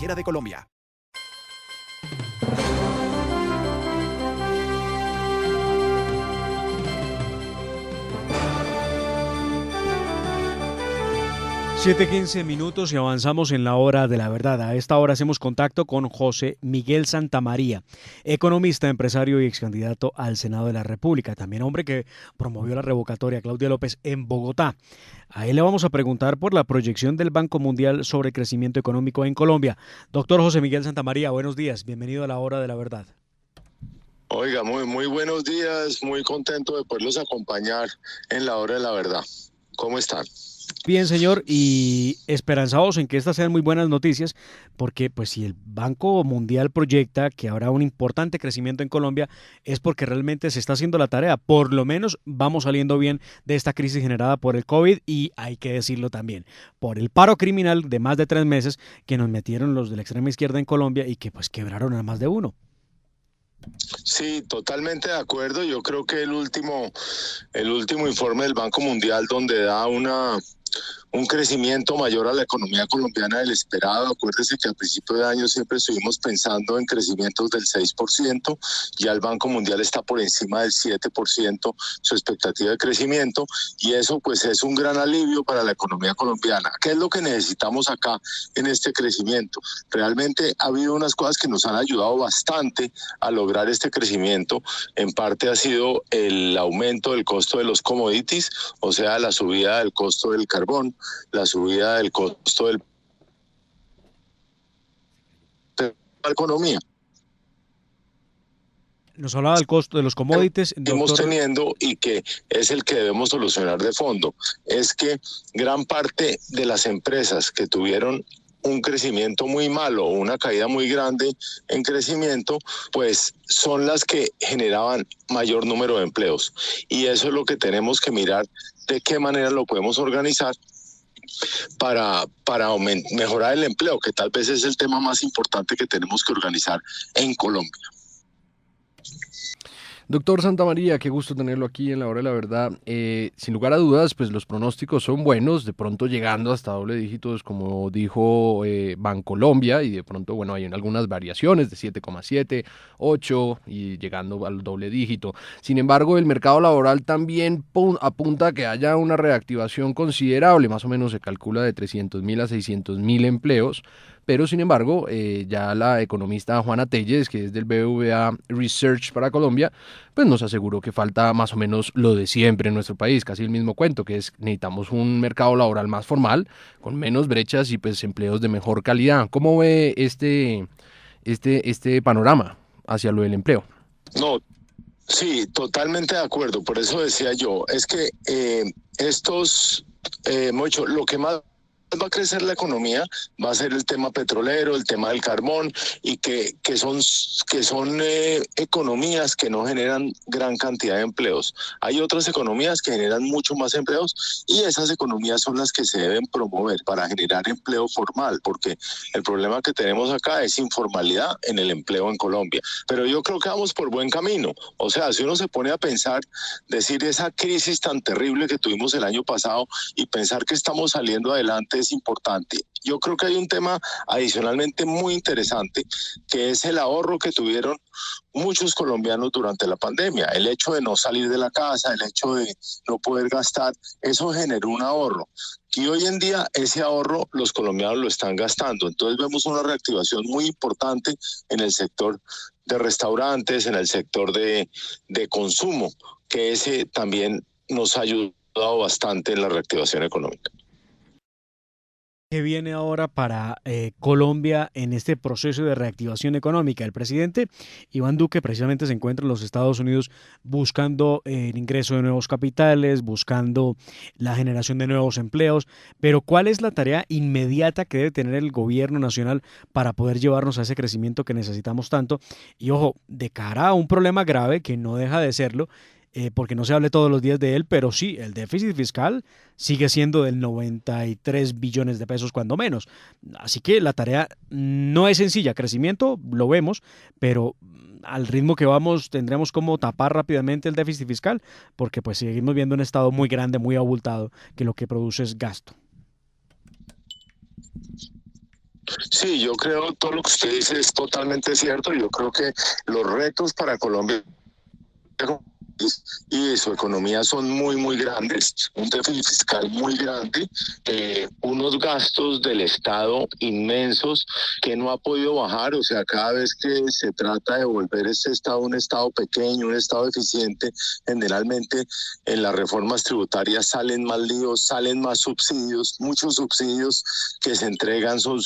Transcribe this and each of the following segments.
de Colombia. Siete 15 minutos y avanzamos en la hora de la verdad. A esta hora hacemos contacto con José Miguel Santamaría, economista, empresario y ex candidato al Senado de la República, también hombre que promovió la revocatoria a Claudia López en Bogotá. A él le vamos a preguntar por la proyección del Banco Mundial sobre el crecimiento económico en Colombia. Doctor José Miguel Santamaría, buenos días, bienvenido a la hora de la verdad. Oiga, muy buenos días, muy contento de poderlos acompañar en la hora de la verdad. ¿Cómo están? Bien, señor, y esperanzados en que estas sean muy buenas noticias, porque pues si el Banco Mundial proyecta que habrá un importante crecimiento en Colombia, es porque realmente se está haciendo la tarea. Por lo menos vamos saliendo bien de esta crisis generada por el COVID y hay que decirlo también, por el paro criminal de más de 3 meses que nos metieron los de la extrema izquierda en Colombia y que pues quebraron a más de uno. Sí, totalmente de acuerdo. Yo creo que el último informe del Banco Mundial donde da un crecimiento mayor a la economía colombiana del esperado. Acuérdese que al principio de año siempre estuvimos pensando en crecimientos del 6%, ya el Banco Mundial está por encima del 7% su expectativa de crecimiento, y eso pues es un gran alivio para la economía colombiana. ¿Qué es lo que necesitamos acá en este crecimiento? Realmente ha habido unas cosas que nos han ayudado bastante a lograr este crecimiento. En parte ha sido el aumento del costo de los commodities, o sea, la subida del costo del carbón, la subida del costo de la economía. Nos hablaba del costo de los commodities, Estamos doctor. teniendo, y que es el que debemos solucionar de fondo, es que gran parte de las empresas que tuvieron un crecimiento muy malo o una caída muy grande en crecimiento, pues son las que generaban mayor número de empleos. Y eso es lo que tenemos que mirar, de qué manera lo podemos organizar para mejorar el empleo, que tal vez es el tema más importante que tenemos que organizar en Colombia. Doctor Santamaría, qué gusto tenerlo aquí en la hora de la verdad. Sin lugar a dudas, pues los pronósticos son buenos, de pronto llegando hasta doble dígitos, como dijo Bancolombia, y de pronto, bueno, hay algunas variaciones de 7,7, 8 y llegando al doble dígito. Sin embargo, el mercado laboral también apunta a que haya una reactivación considerable, más o menos se calcula de 300.000 a 600.000 empleos, pero sin embargo, ya la economista Juana Telles, que es del BBVA Research para Colombia, pues nos aseguró que falta más o menos lo de siempre en nuestro país, casi el mismo cuento, que es necesitamos un mercado laboral más formal, con menos brechas y pues empleos de mejor calidad. ¿Cómo ve este panorama hacia lo del empleo? No, sí, totalmente de acuerdo. Por eso decía yo, es que mucho, lo que más va a crecer la economía va a ser el tema petrolero, el tema del carbón, y que son economías que no generan gran cantidad de empleos. Hay otras economías que generan mucho más empleos, y esas economías son las que se deben promover para generar empleo formal, porque el problema que tenemos acá es informalidad en el empleo en Colombia. Pero yo creo que vamos por buen camino. O sea, si uno se pone a pensar, decir esa crisis tan terrible que tuvimos el año pasado y pensar que estamos saliendo adelante, es importante. Yo creo que hay un tema adicionalmente muy interesante, que es el ahorro que tuvieron muchos colombianos durante la pandemia. El hecho de no salir de la casa, el hecho de no poder gastar, eso generó un ahorro. Y hoy en día ese ahorro los colombianos lo están gastando. Entonces vemos una reactivación muy importante en el sector de restaurantes, en el sector de consumo, que ese también nos ha ayudado bastante en la reactivación económica. ¿Qué viene ahora para Colombia en este proceso de reactivación económica? El presidente Iván Duque precisamente se encuentra en los Estados Unidos buscando el ingreso de nuevos capitales, buscando la generación de nuevos empleos, pero ¿cuál es la tarea inmediata que debe tener el gobierno nacional para poder llevarnos a ese crecimiento que necesitamos tanto? Y ojo, de cara a un problema grave que no deja de serlo, porque no se hable todos los días de él, pero sí, el déficit fiscal sigue siendo del 93 billones de pesos cuando menos. Así que la tarea no es sencilla, crecimiento lo vemos, pero al ritmo que vamos tendremos como tapar rápidamente el déficit fiscal, porque pues seguimos viendo un estado muy grande, muy abultado, que lo que produce es gasto. Sí, yo creo todo lo que usted dice es totalmente cierto. Yo creo que los retos para Colombia y su economía son muy, muy grandes, un déficit fiscal muy grande, unos gastos del Estado inmensos que no ha podido bajar. O sea, cada vez que se trata de volver este Estado un Estado pequeño, un Estado eficiente, generalmente en las reformas tributarias salen más líos, salen más subsidios, muchos subsidios que se entregan son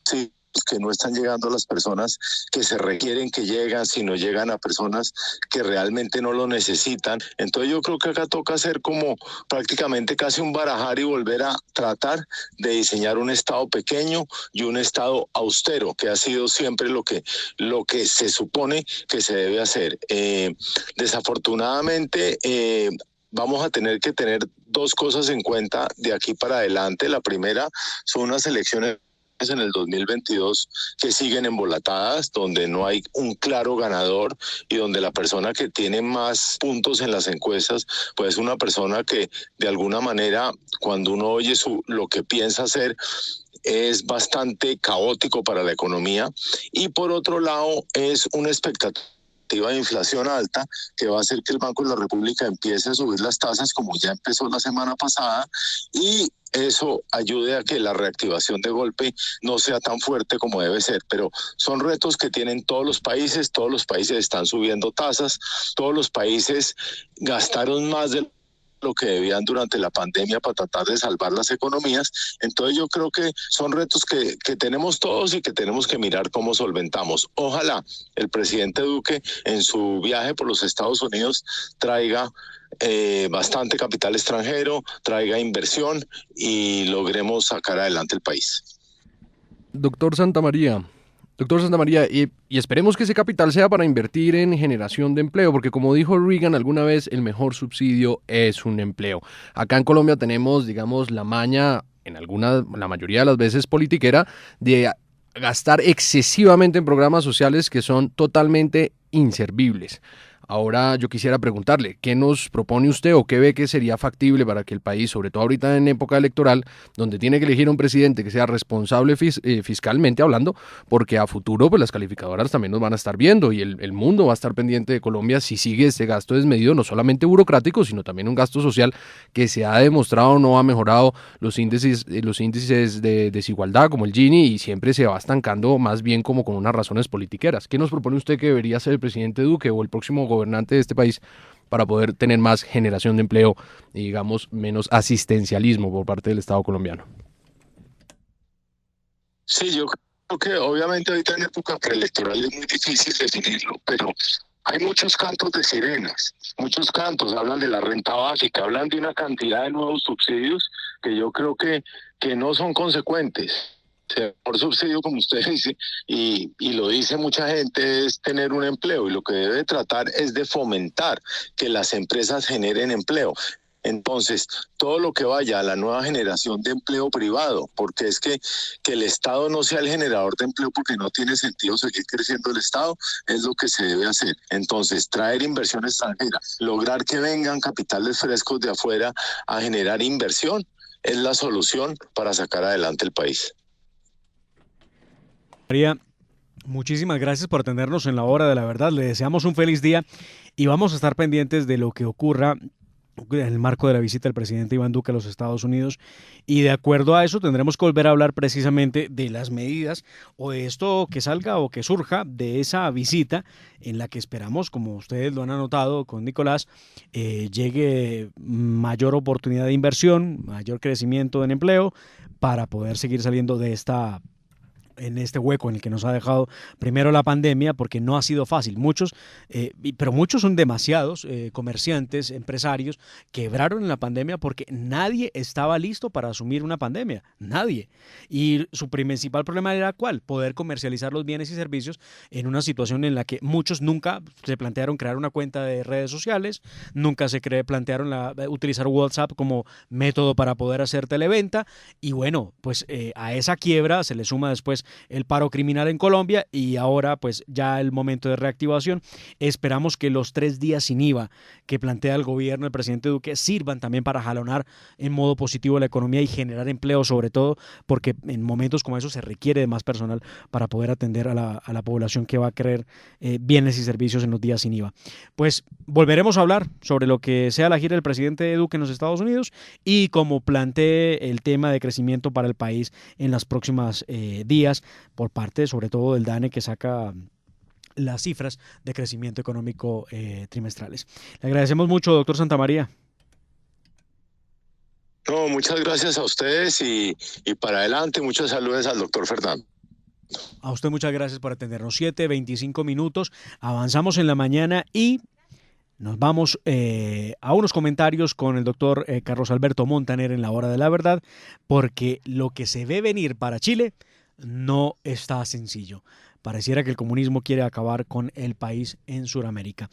sí, que no están llegando a las personas que se requieren que llegan, sino llegan a personas que realmente no lo necesitan. Entonces yo creo que acá toca hacer como prácticamente casi un barajar y volver a tratar de diseñar un Estado pequeño y un Estado austero, que ha sido siempre lo que se supone que se debe hacer. Desafortunadamente, vamos a tener que tener dos cosas en cuenta de aquí para adelante. La primera son unas elecciones en el 2022 que siguen embolatadas, donde no hay un claro ganador y donde la persona que tiene más puntos en las encuestas, pues es una persona que de alguna manera, cuando uno oye lo que piensa hacer, es bastante caótico para la economía. Y por otro lado, es una expectativa de inflación alta que va a hacer que el Banco de la República empiece a subir las tasas como ya empezó la semana pasada, y eso ayude a que la reactivación de golpe no sea tan fuerte como debe ser. Pero son retos que tienen todos los países están subiendo tasas, todos los países gastaron más de lo que debían durante la pandemia para tratar de salvar las economías. Entonces yo creo que son retos que tenemos todos y que tenemos que mirar cómo solventamos. Ojalá el presidente Duque en su viaje por los Estados Unidos traiga bastante capital extranjero, traiga inversión y logremos sacar adelante el país. Doctor Santamaría, y esperemos que ese capital sea para invertir en generación de empleo, porque como dijo Reagan alguna vez, el mejor subsidio es un empleo. Acá en Colombia tenemos, digamos, la maña, la mayoría de las veces politiquera, de gastar excesivamente en programas sociales que son totalmente inservibles. Ahora yo quisiera preguntarle, ¿qué nos propone usted o qué ve que sería factible para que el país, sobre todo ahorita en época electoral, donde tiene que elegir un presidente que sea responsable fiscalmente hablando, porque a futuro pues las calificadoras también nos van a estar viendo y el mundo va a estar pendiente de Colombia si sigue este gasto desmedido, no solamente burocrático, sino también un gasto social que se ha demostrado no ha mejorado los índices de desigualdad como el Gini y siempre se va estancando más bien como con unas razones politiqueras? ¿Qué nos propone usted que debería ser el presidente Duque o el próximo gobernante de este país para poder tener más generación de empleo y, digamos, menos asistencialismo por parte del Estado colombiano? Sí, yo creo que obviamente ahorita en época preelectoral es muy difícil definirlo, pero hay muchos cantos de sirenas, muchos cantos, hablan de la renta básica, hablan de una cantidad de nuevos subsidios que yo creo que no son consecuentes. Por subsidio, como usted dice, y lo dice mucha gente, es tener un empleo, y lo que debe tratar es de fomentar que las empresas generen empleo. Entonces, todo lo que vaya a la nueva generación de empleo privado, porque es que el Estado no sea el generador de empleo, porque no tiene sentido seguir creciendo el Estado, es lo que se debe hacer. Entonces, traer inversión extranjera, lograr que vengan capitales frescos de afuera a generar inversión, es la solución para sacar adelante el país. María, muchísimas gracias por atendernos en la hora de la verdad. Le deseamos un feliz día y vamos a estar pendientes de lo que ocurra en el marco de la visita del presidente Iván Duque a los Estados Unidos, y de acuerdo a eso tendremos que volver a hablar precisamente de las medidas o de esto que salga o que surja de esa visita en la que esperamos, como ustedes lo han anotado con Nicolás, llegue mayor oportunidad de inversión, mayor crecimiento en empleo para poder seguir saliendo de en este hueco en el que nos ha dejado primero la pandemia, porque no ha sido fácil. Pero muchos son demasiados comerciantes, empresarios, quebraron en la pandemia porque nadie estaba listo para asumir una pandemia, nadie. Y su principal problema era ¿cuál? Poder comercializar los bienes y servicios en una situación en la que muchos nunca se plantearon crear una cuenta de redes sociales, nunca se plantearon utilizar WhatsApp como método para poder hacer televenta, y bueno, pues a esa quiebra se le suma después el paro criminal en Colombia y ahora pues ya el momento de reactivación. Esperamos que los 3 días sin IVA que plantea el gobierno del presidente Duque sirvan también para jalonar en modo positivo la economía y generar empleo, sobre todo porque en momentos como esos se requiere de más personal para poder atender a la población que va a querer bienes y servicios en los días sin IVA. Pues volveremos a hablar sobre lo que sea la gira del presidente Duque en los Estados Unidos y cómo plantee el tema de crecimiento para el país en las próximas días por parte sobre todo del DANE, que saca las cifras de crecimiento económico trimestrales. Le agradecemos mucho, doctor Santamaría. No, muchas gracias a ustedes y para adelante, muchos saludos al doctor Fernando. A usted muchas gracias por atendernos. 7:25. Avanzamos en la mañana y nos vamos a unos comentarios con el doctor Carlos Alberto Montaner en la hora de la verdad, porque lo que se ve venir para Chile no está sencillo. Pareciera que el comunismo quiere acabar con el país en Sudamérica.